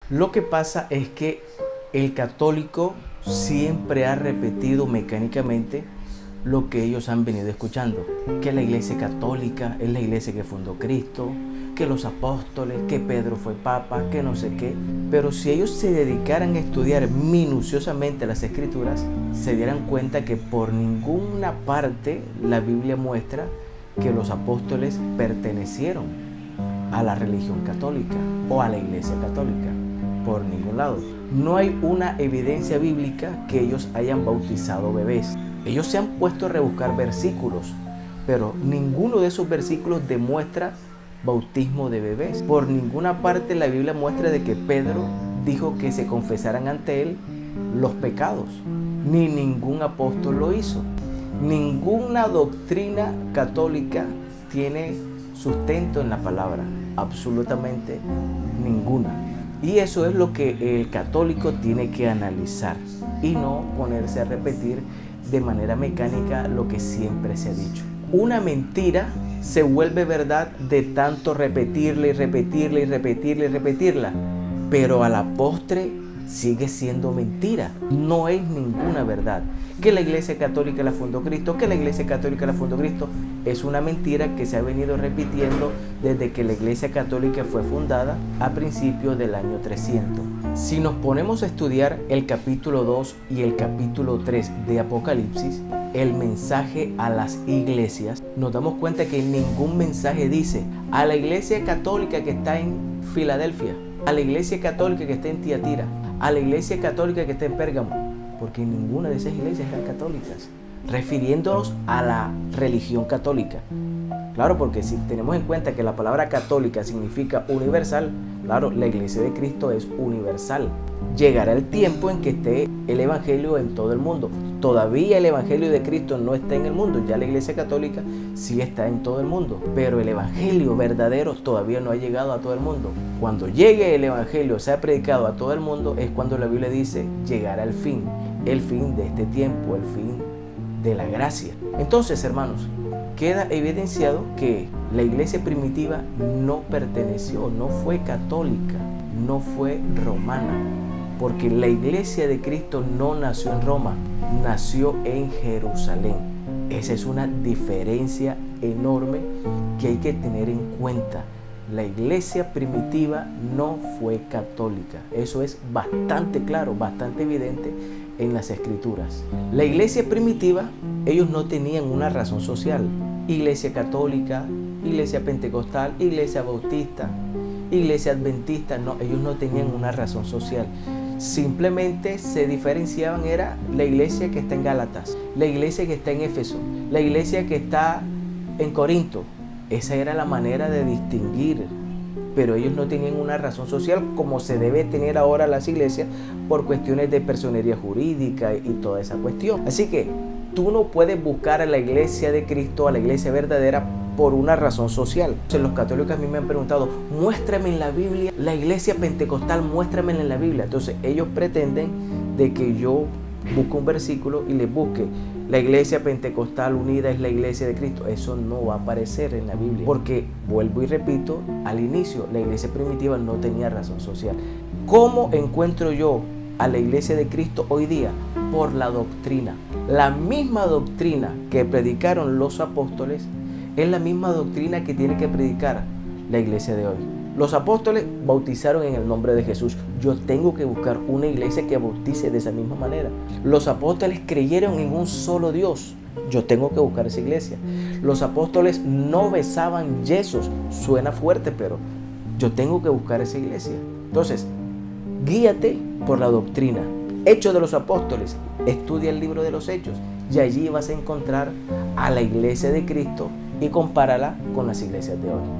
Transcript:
Lo que pasa es que el católico siempre ha repetido mecánicamente lo que ellos han venido escuchando, que la iglesia católica es la iglesia que fundó Cristo, que los apóstoles, que Pedro fue papa, que no sé qué. Pero si ellos se dedicaran a estudiar minuciosamente las escrituras, se dieran cuenta que por ninguna parte la Biblia muestra que los apóstoles pertenecieron a la religión católica o a la iglesia católica. Por ningún lado. No hay una evidencia bíblica que ellos hayan bautizado bebés. Ellos se han puesto a rebuscar versículos, pero ninguno de esos versículos demuestra bautismo de bebés. Por ninguna parte la Biblia muestra de que Pedro dijo que se confesaran ante él los pecados. Ni ningún apóstol lo hizo. Ninguna doctrina católica tiene sustento en la palabra. Absolutamente ninguna. Y eso es lo que el católico tiene que analizar y no ponerse a repetir de manera mecánica lo que siempre se ha dicho. Una mentira se vuelve verdad de tanto repetirla y repetirla y repetirla y repetirla, pero a la postre sigue siendo mentira. No es ninguna verdad. Que la iglesia católica la fundó Cristo, que la iglesia católica la fundó Cristo, es una mentira que se ha venido repitiendo desde que la iglesia católica fue fundada a principios del año 300. Si nos ponemos a estudiar el capítulo 2 y el capítulo 3 de Apocalipsis, el mensaje a las iglesias, nos damos cuenta que ningún mensaje dice a la iglesia católica que está en Filadelfia, a la iglesia católica que está en Tiatira, a la iglesia católica que está en Pérgamo, porque ninguna de esas iglesias eran católicas, refiriéndonos a la religión católica. Claro, porque si tenemos en cuenta que la palabra católica significa universal, claro, la iglesia de Cristo es universal. Llegará el tiempo en que esté el evangelio en todo el mundo. Todavía el evangelio de Cristo no está en el mundo, ya la iglesia católica sí está en todo el mundo, pero el evangelio verdadero todavía no ha llegado a todo el mundo. Cuando llegue el evangelio, sea predicado a todo el mundo, es cuando la Biblia dice llegará el fin de este tiempo, el fin de la gracia. Entonces, hermanos, queda evidenciado que la iglesia primitiva no perteneció, no fue católica, no fue romana, porque la iglesia de Cristo no nació en Roma, nació en Jerusalén. Esa es una diferencia enorme que hay que tener en cuenta. La iglesia primitiva no fue católica. Eso es bastante claro, bastante evidente en las escrituras. La iglesia primitiva, ellos no tenían una razón social. Iglesia católica, iglesia pentecostal, iglesia bautista, iglesia adventista, no, ellos no tenían una razón social. Simplemente se diferenciaban, era la iglesia que está en Gálatas, la iglesia que está en Éfeso, la iglesia que está en Corinto. Esa era la manera de distinguir, pero ellos no tenían una razón social como se debe tener ahora las iglesias por cuestiones de personería jurídica y toda esa cuestión. Así que tú no puedes buscar a la iglesia de Cristo, a la iglesia verdadera, por una razón social. Entonces, los católicos a mí me han preguntado, muéstrame en la Biblia la iglesia pentecostal, muéstramela en la Biblia. Entonces ellos pretenden de que yo busque un versículo y les busque la iglesia pentecostal unida es la iglesia de Cristo. Eso no va a aparecer en la Biblia, porque vuelvo y repito, al inicio la iglesia primitiva no tenía razón social. ¿Cómo encuentro yo a la iglesia de Cristo hoy día? Por la doctrina. La misma doctrina que predicaron los apóstoles es la misma doctrina que tiene que predicar la iglesia de hoy. Los apóstoles bautizaron en el nombre de Jesús. Yo tengo que buscar una iglesia que bautice de esa misma manera. Los apóstoles creyeron en un solo Dios. Yo tengo que buscar esa iglesia. Los apóstoles no besaban yesos. Suena fuerte, pero yo tengo que buscar esa iglesia. Entonces, guíate por la doctrina. Hechos de los Apóstoles. Estudia el libro de los Hechos y allí vas a encontrar a la iglesia de Cristo y compárala con las iglesias de hoy.